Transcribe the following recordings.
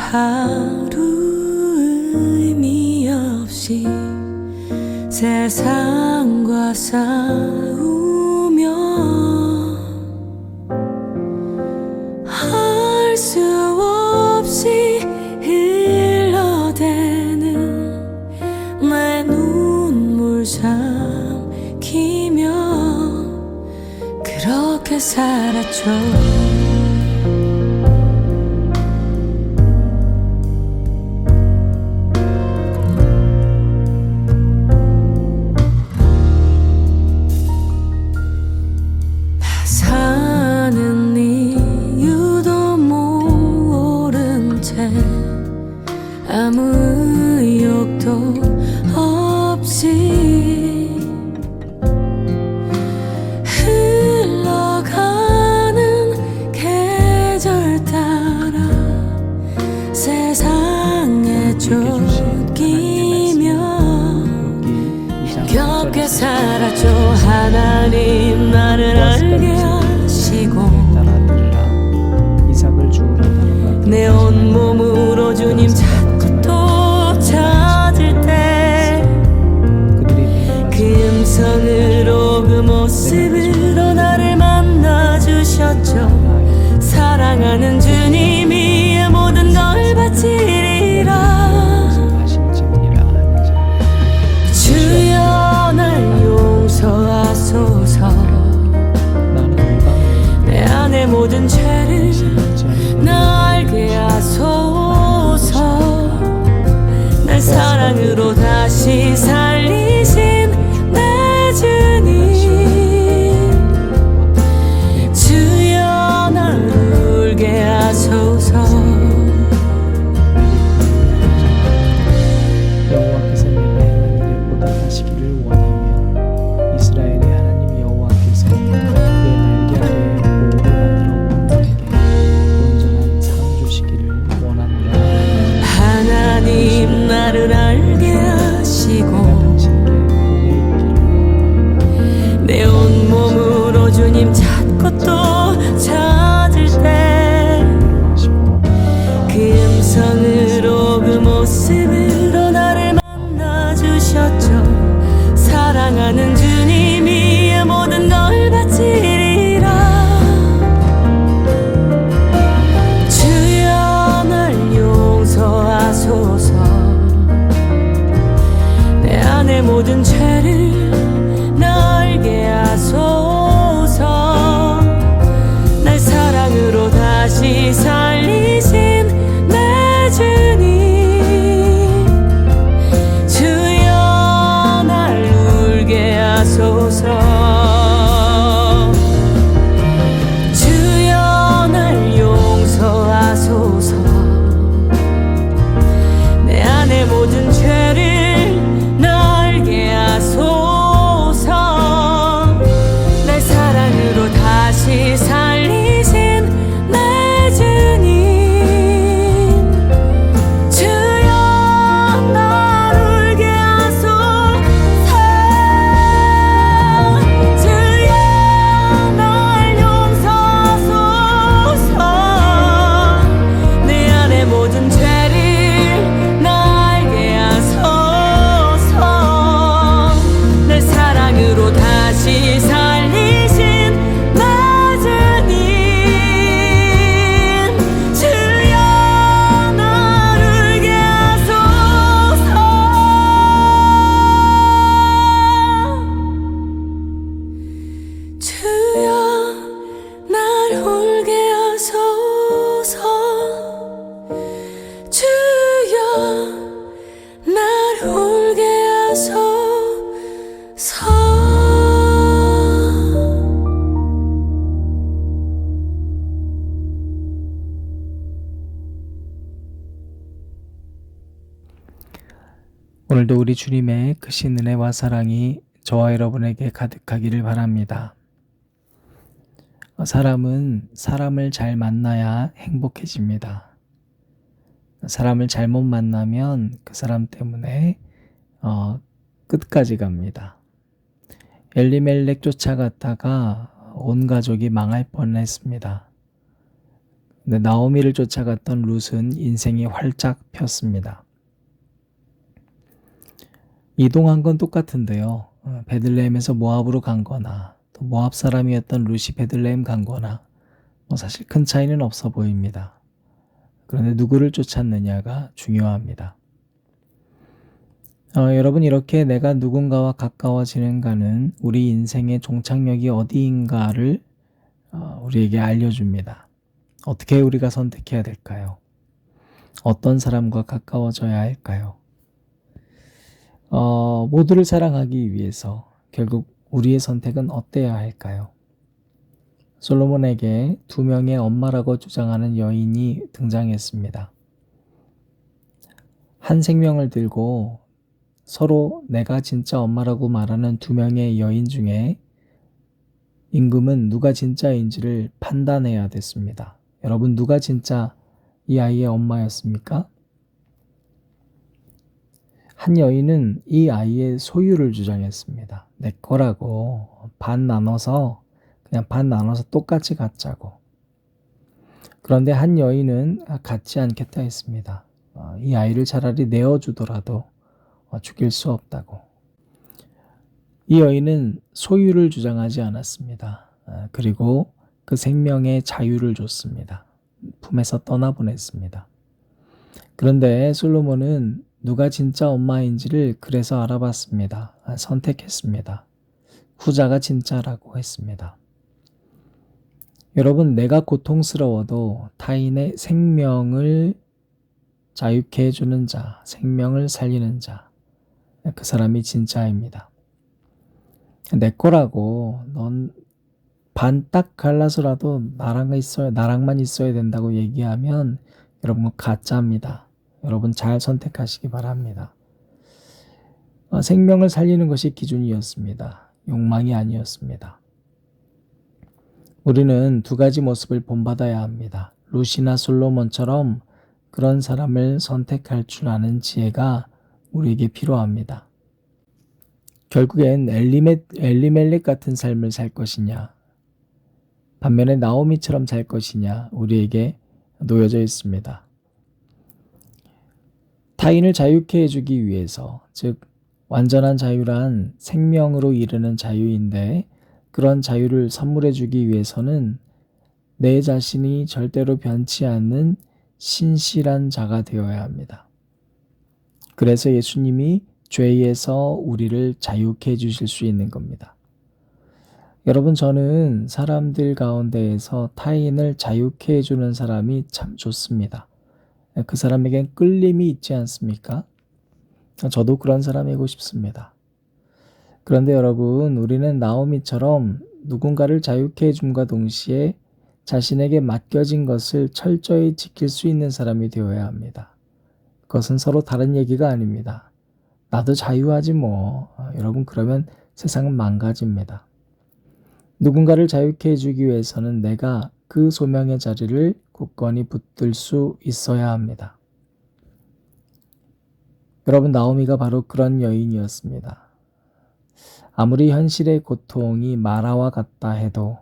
하루 의미 없이 세상과 싸우며 할 수 없이 흘러대는 내 눈물 삼키며 그렇게 살았죠. 사는 이유도 모른 채 아무 의욕도 없이 흘러가는 계절 따라 세상에 쫓기며 힘겹게 살았죠. 하나님 나를 알게 하시고 내 온몸으로 주님 찾고 또 찾을 때 그 음성으로 그 모습으로 나를 만나주셨죠. 사랑하는 주님이 모든 걸 바치리라. 주여 날 용서하소서. 내 안의 모든 죄를 나 알게 하소서. 날 사랑으로 다시 살리신 내 주님. 주여 날 울게 하소서. 여호와께서 내가 행한 일에 보답하시기를 원하며 이스라엘의 하나님 여호와께서 그의 날개 아래에 보호를 만들어 내게 온전한 상 주시기를 원하노라. 하나님 나를 알게 하시고 당신께 은혜 있기를 원하노라. 내 온몸으로 주님 찾고 또 찾을 때 그 음성으로 그 모습으로 나를 만나주셨죠. 사랑하는 주님이 모든 걸 바치리라. 주여 날 용서하소서. 내 안의 모든 죄를 나 알게 하소서. 날 사랑으로 다시 살리신 내 주님. 주여 날 울게 하소서. 주여 날 용서하소서. 내 안의 모든 죄를 나 알게 하소서. 날 사랑으로 다시 살리신 내 주님. 주여 날 울게 하소서. 주여 날 용서하소서. 내 안의 모든 죄를 나 알게 하소서. 날 사랑으로 다시 살리신 내 주님. 주여 날 울게 하소서. 주여 날 울게 하소서. 주여 날 울게 하소서. 오늘도 우리 주님의 크신 은혜와 사랑이 저와 여러분에게 가득하기를 바랍니다. 사람은 사람을 잘 만나야 행복해집니다. 사람을 잘못 만나면 그 사람 때문에 끝까지 갑니다. 엘리멜렉 쫓아갔다가 온 가족이 망할 뻔했습니다. 근데 나오미를 쫓아갔던 룻은 인생이 활짝 폈습니다. 이동한 건 똑같은데요. 베들레헴에서 모압으로 간 거나 또 모압 사람이었던 룻이 베들레헴 간 거나 사실 큰 차이는 없어 보입니다. 그런데 누구를 쫓았느냐가 중요합니다. 여러분, 이렇게 내가 누군가와 가까워지는가는 우리 인생의 종착역이 어디인가를 우리에게 알려줍니다. 어떻게 우리가 선택해야 될까요? 어떤 사람과 가까워져야 할까요? 모두를 사랑하기 위해서 결국 우리의 선택은 어때야 할까요? 솔로몬에게 2명의 엄마라고 주장하는 여인이 등장했습니다. 한 생명을 들고 서로 내가 진짜 엄마라고 말하는 2명의 여인 중에 임금은 누가 진짜인지를 판단해야 됐습니다. 여러분, 누가 진짜 이 아이의 엄마였습니까? 한 여인은 이 아이의 소유를 주장했습니다. 내 거라고 반 나눠서 똑같이 갖자고. 그런데 한 여인은 갖지 않겠다 했습니다. 이 아이를 차라리 내어주더라도 죽일 수 없다고. 이 여인은 소유를 주장하지 않았습니다. 그리고 그 생명의 자유를 줬습니다. 품에서 떠나보냈습니다. 그런데 솔로몬은 누가 진짜 엄마인지를 그래서 알아봤습니다. 선택했습니다. 후자가 진짜라고 했습니다. 여러분, 내가 고통스러워도 타인의 생명을 자유케 해주는 자, 생명을 살리는 자, 그 사람이 진짜입니다. 내 거라고 넌 반 딱 갈라서라도 나랑만 있어야 된다고 얘기하면 여러분 가짜입니다. 여러분 잘 선택하시기 바랍니다. 생명을 살리는 것이 기준이었습니다. 욕망이 아니었습니다. 우리는 2가지 모습을 본받아야 합니다. 룻이나 솔로몬처럼 그런 사람을 선택할 줄 아는 지혜가 우리에게 필요합니다. 결국엔 엘리멜렉 같은 삶을 살 것이냐, 반면에 나오미처럼 살 것이냐, 우리에게 놓여져 있습니다. 타인을 자유케 해주기 위해서, 즉 완전한 자유란 생명으로 이르는 자유인데, 그런 자유를 선물해 주기 위해서는 내 자신이 절대로 변치 않는 신실한 자가 되어야 합니다. 그래서 예수님이 죄에서 우리를 자유케 해주실 수 있는 겁니다. 여러분, 저는 사람들 가운데에서 타인을 자유케 해주는 사람이 참 좋습니다. 그 사람에겐 끌림이 있지 않습니까? 저도 그런 사람이고 싶습니다. 그런데 여러분, 우리는 나오미처럼 누군가를 자유케 해줌과 동시에 자신에게 맡겨진 것을 철저히 지킬 수 있는 사람이 되어야 합니다. 그것은 서로 다른 얘기가 아닙니다. 나도 자유하지 뭐. 여러분, 그러면 세상은 망가집니다. 누군가를 자유케 해주기 위해서는 내가 그 소명의 자리를 굳건히 붙들 수 있어야 합니다. 여러분, 나오미가 바로 그런 여인이었습니다. 아무리 현실의 고통이 마라와 같다 해도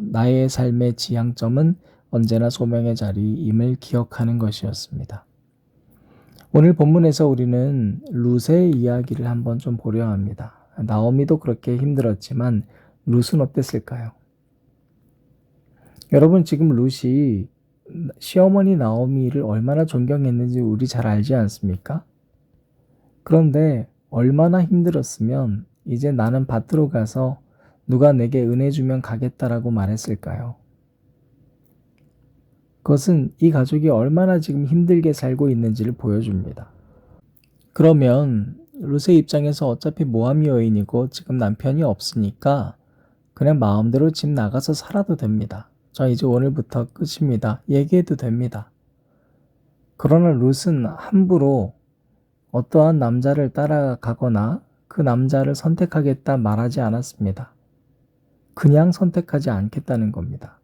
나의 삶의 지향점은 언제나 소명의 자리임을 기억하는 것이었습니다. 오늘 본문에서 우리는 룻의 이야기를 한번 좀 보려 합니다. 나오미도 그렇게 힘들었지만 룻은 어땠을까요? 여러분, 지금 룻이 시어머니 나오미를 얼마나 존경했는지 우리 잘 알지 않습니까? 그런데 얼마나 힘들었으면 이제 나는 밭으로 가서 누가 내게 은혜 주면 가겠다라고 말했을까요? 그것은 이 가족이 얼마나 지금 힘들게 살고 있는지를 보여줍니다. 그러면 룻의 입장에서 어차피 모함 여인이고 지금 남편이 없으니까 그냥 마음대로 집 나가서 살아도 됩니다. 저 이제 오늘부터 끝입니다. 얘기해도 됩니다. 그러나 룻은 함부로 어떠한 남자를 따라가거나 그 남자를 선택하겠다 말하지 않았습니다. 그냥 선택하지 않겠다는 겁니다.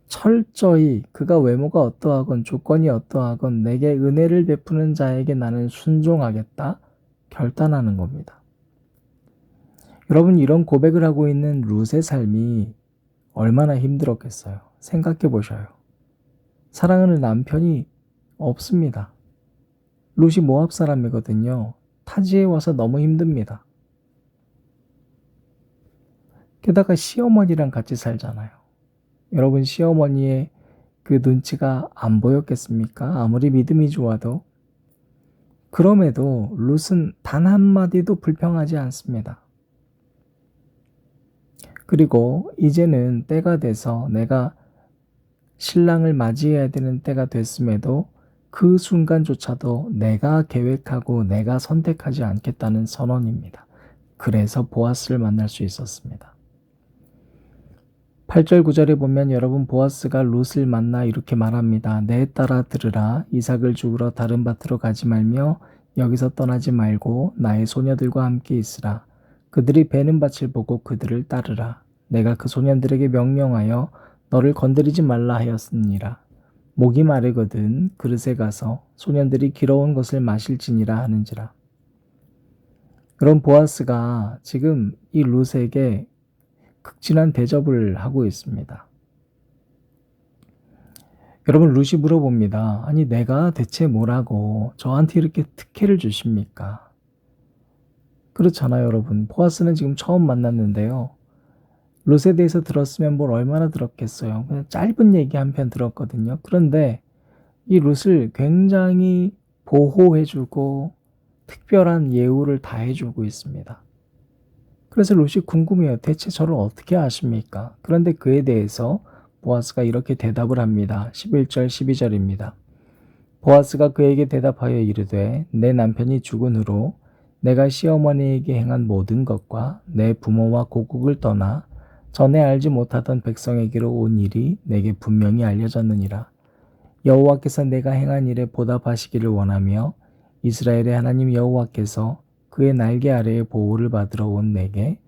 철저히 그가 외모가 어떠하건 조건이 어떠하건 내게 은혜를 베푸는 자에게 나는 순종하겠다 결단하는 겁니다. 여러분, 이런 고백을 하고 있는 룻의 삶이 얼마나 힘들었겠어요. 생각해 보셔요. 사랑하는 남편이 없습니다. 룻이 모압 사람이거든요. 타지에 와서 너무 힘듭니다. 게다가 시어머니랑 같이 살잖아요. 여러분, 시어머니의 그 눈치가 안 보였겠습니까? 아무리 믿음이 좋아도. 그럼에도 룻은 단 한마디도 불평하지 않습니다. 그리고 이제는 때가 돼서 내가 신랑을 맞이해야 되는 때가 됐음에도 그 순간조차도 내가 계획하고 내가 선택하지 않겠다는 선언입니다. 그래서 보아스를 만날 수 있었습니다. 8절 9절에 보면 여러분, 보아스가 룻을 만나 이렇게 말합니다. 내 딸아 들으라. 이삭을 죽으러 다른 밭으로 가지 말며 여기서 떠나지 말고 나의 소녀들과 함께 있으라. 그들이 베는 밭을 보고 그들을 따르라. 내가 그 소년들에게 명령하여 너를 건드리지 말라 하였으니라. 목이 마르거든 그릇에 가서 소년들이 길어온 것을 마실지니라 하는지라. 그런 보아스가 지금 이 룻에게 극진한 대접을 하고 있습니다. 여러분, 룻이 물어봅니다. 아니, 내가 대체 뭐라고 저한테 이렇게 특혜를 주십니까? 그렇잖아요, 여러분. 보아스는 지금 처음 만났는데요. 룻에 대해서 들었으면 뭘 얼마나 들었겠어요. 그냥 짧은 얘기 한 편 들었거든요. 그런데 이 룻을 굉장히 보호해주고 특별한 예우를 다 해주고 있습니다. 그래서 룻이 궁금해요. 대체 저를 어떻게 아십니까? 그런데 그에 대해서 보아스가 이렇게 대답을 합니다. 11절 12절입니다. 보아스가 그에게 대답하여 이르되 내 남편이 죽은 후로 내가 시어머니에게 행한 모든 것과 내 부모와 고국을 떠나 전에 알지 못하던 백성에게로 온 일이 내게 분명히 알려졌느니라. 여호와께서 내가 행한 일에 보답하시기를 원하며 이스라엘의 하나님 여호와께서 그의 날개 아래에 보호를 받으러 온 내게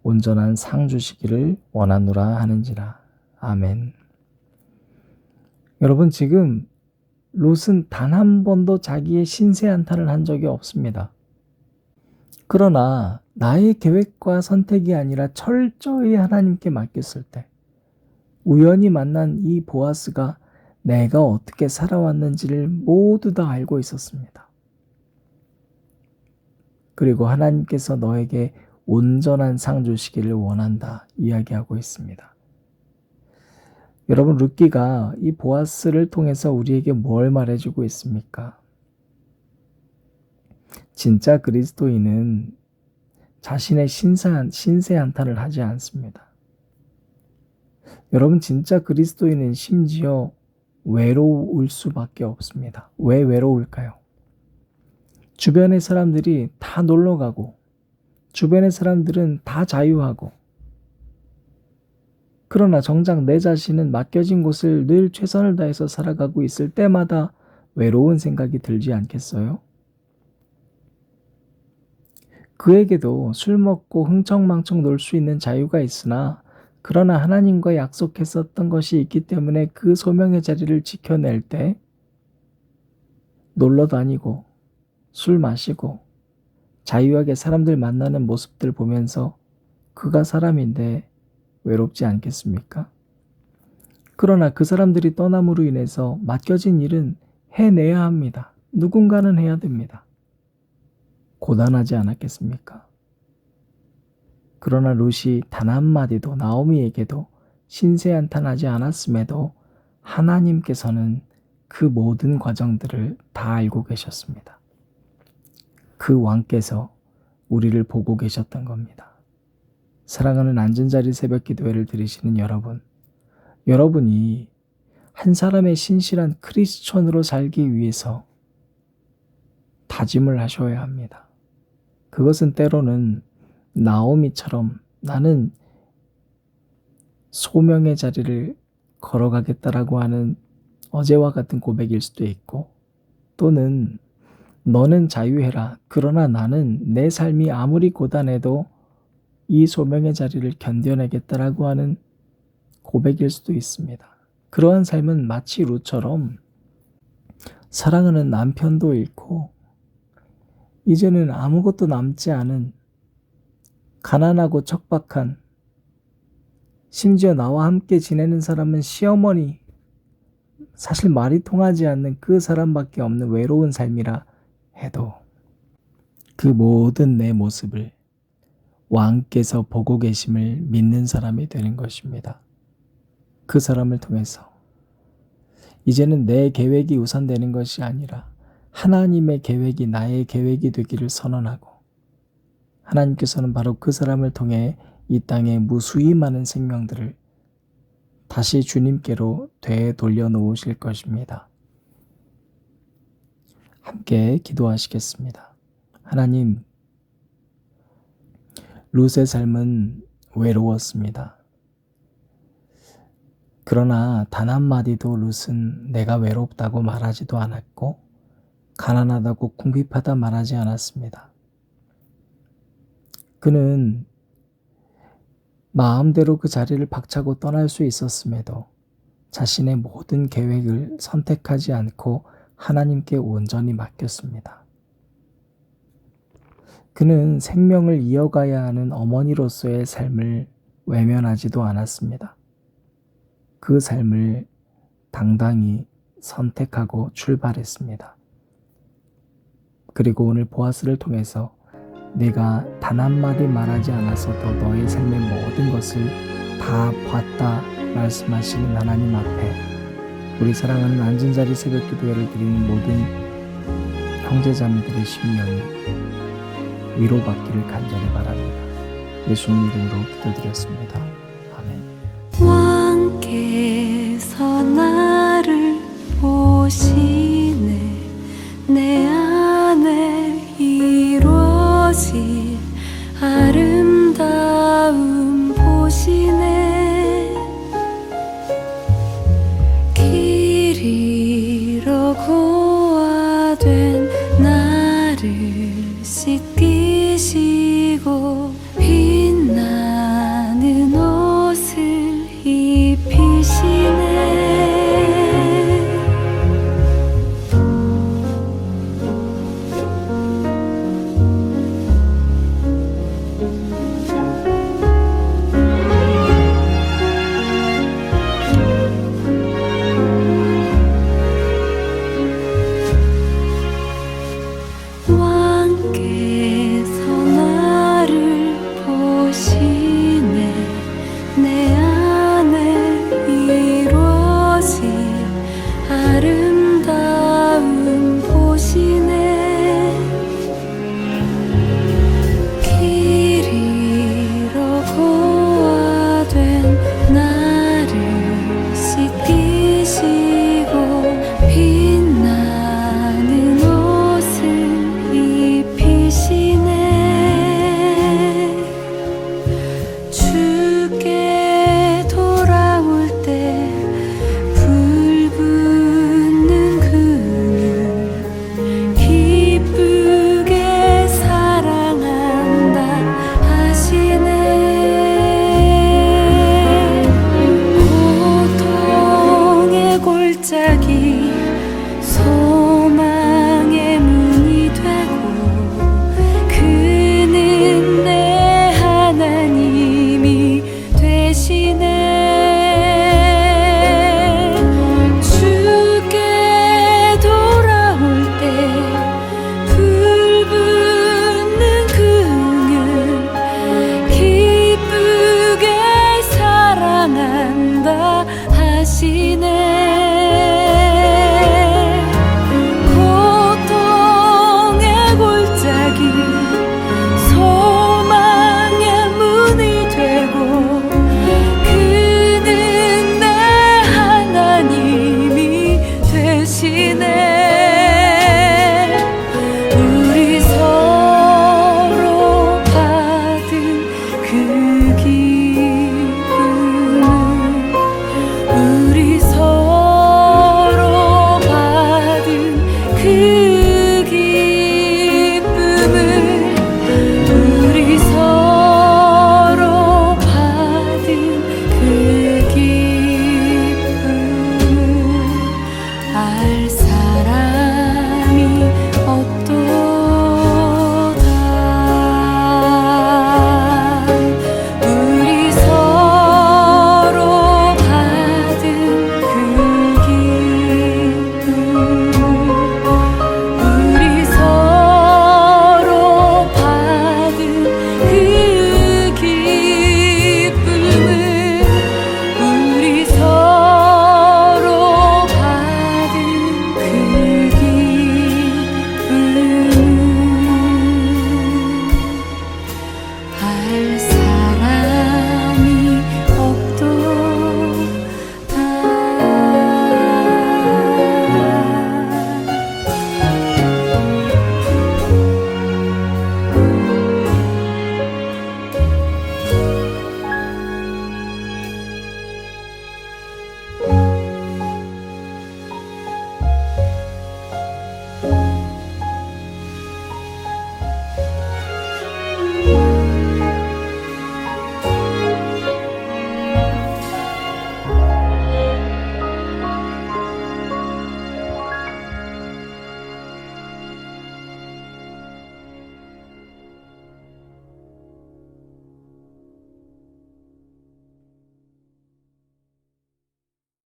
온전한 상 주시기를 원하노라 하는지라. 아멘. 여러분, 지금 롯은 단 한 번도 자기의 신세 한탄을 한 적이 없습니다. 그러나 나의 계획과 선택이 아니라 철저히 하나님께 맡겼을 때 우연히 만난 이 보아스가 내가 어떻게 살아왔는지를 모두 다 알고 있었습니다. 그리고 하나님께서 너에게 온전한 상 주시기를 원한다 이야기하고 있습니다. 여러분, 룻기가 이 보아스를 통해서 우리에게 뭘 말해주고 있습니까? 진짜 그리스도인은 자신의 신세 한탄을 하지 않습니다. 여러분, 진짜 그리스도인은 심지어 외로울 수밖에 없습니다. 왜 외로울까요? 주변의 사람들이 다 놀러가고 주변의 사람들은 다 자유하고, 그러나 정작 내 자신은 맡겨진 곳을 늘 최선을 다해서 살아가고 있을 때마다 외로운 생각이 들지 않겠어요? 그에게도 술 먹고 흥청망청 놀 수 있는 자유가 있으나 그러나 하나님과 약속했었던 것이 있기 때문에 그 소명의 자리를 지켜낼 때 놀러 다니고 술 마시고 자유하게 사람들 만나는 모습들 보면서 그가 사람인데 외롭지 않겠습니까? 그러나 그 사람들이 떠남으로 인해서 맡겨진 일은 해내야 합니다. 누군가는 해야 됩니다. 고단하지 않았겠습니까? 그러나 룻이 단 한마디도 나오미에게도 신세한탄하지 않았음에도 하나님께서는 그 모든 과정들을 다 알고 계셨습니다. 그 왕께서 우리를 보고 계셨던 겁니다. 사랑하는 앉은자리 새벽 기도회를 들으시는 여러분, 여러분이 한 사람의 신실한 크리스천으로 살기 위해서 다짐을 하셔야 합니다. 그것은 때로는 나오미처럼 나는 소명의 자리를 걸어가겠다라고 하는 어제와 같은 고백일 수도 있고, 또는 너는 자유해라. 그러나 나는 내 삶이 아무리 고단해도 이 소명의 자리를 견뎌내겠다라고 하는 고백일 수도 있습니다. 그러한 삶은 마치 룻처럼 사랑하는 남편도 잃고 이제는 아무것도 남지 않은 가난하고 척박한, 심지어 나와 함께 지내는 사람은 시어머니, 사실 말이 통하지 않는 그 사람밖에 없는 외로운 삶이라 해도 그 모든 내 모습을 왕께서 보고 계심을 믿는 사람이 되는 것입니다. 그 사람을 통해서 이제는 내 계획이 우선되는 것이 아니라 하나님의 계획이 나의 계획이 되기를 선언하고, 하나님께서는 바로 그 사람을 통해 이 땅에 무수히 많은 생명들을 다시 주님께로 되돌려 놓으실 것입니다. 함께 기도하시겠습니다. 하나님, 룻의 삶은 외로웠습니다. 그러나 단 한마디도 룻은 내가 외롭다고 말하지도 않았고 가난하다고 궁핍하다 말하지 않았습니다. 그는 마음대로 그 자리를 박차고 떠날 수 있었음에도 자신의 모든 계획을 선택하지 않고 하나님께 온전히 맡겼습니다. 그는 생명을 이어가야 하는 어머니로서의 삶을 외면하지도 않았습니다. 그 삶을 당당히 선택하고 출발했습니다. 그리고 오늘 보아스를 통해서 내가 단 한마디 말하지 않았어도 너의 삶의 모든 것을 다 봤다 말씀하시는 하나님 앞에 우리 사랑하는 앉은자리 새벽기도회를 드리는 모든 형제자매들의 심령이 위로받기를 간절히 바랍니다. 예수님 이름으로 기도드렸습니다. 아멘. 왕께서 나를 보시네. 내 안에 이루어질 아름다움 보시네. 길 잃어 고아된 나를 씻기시고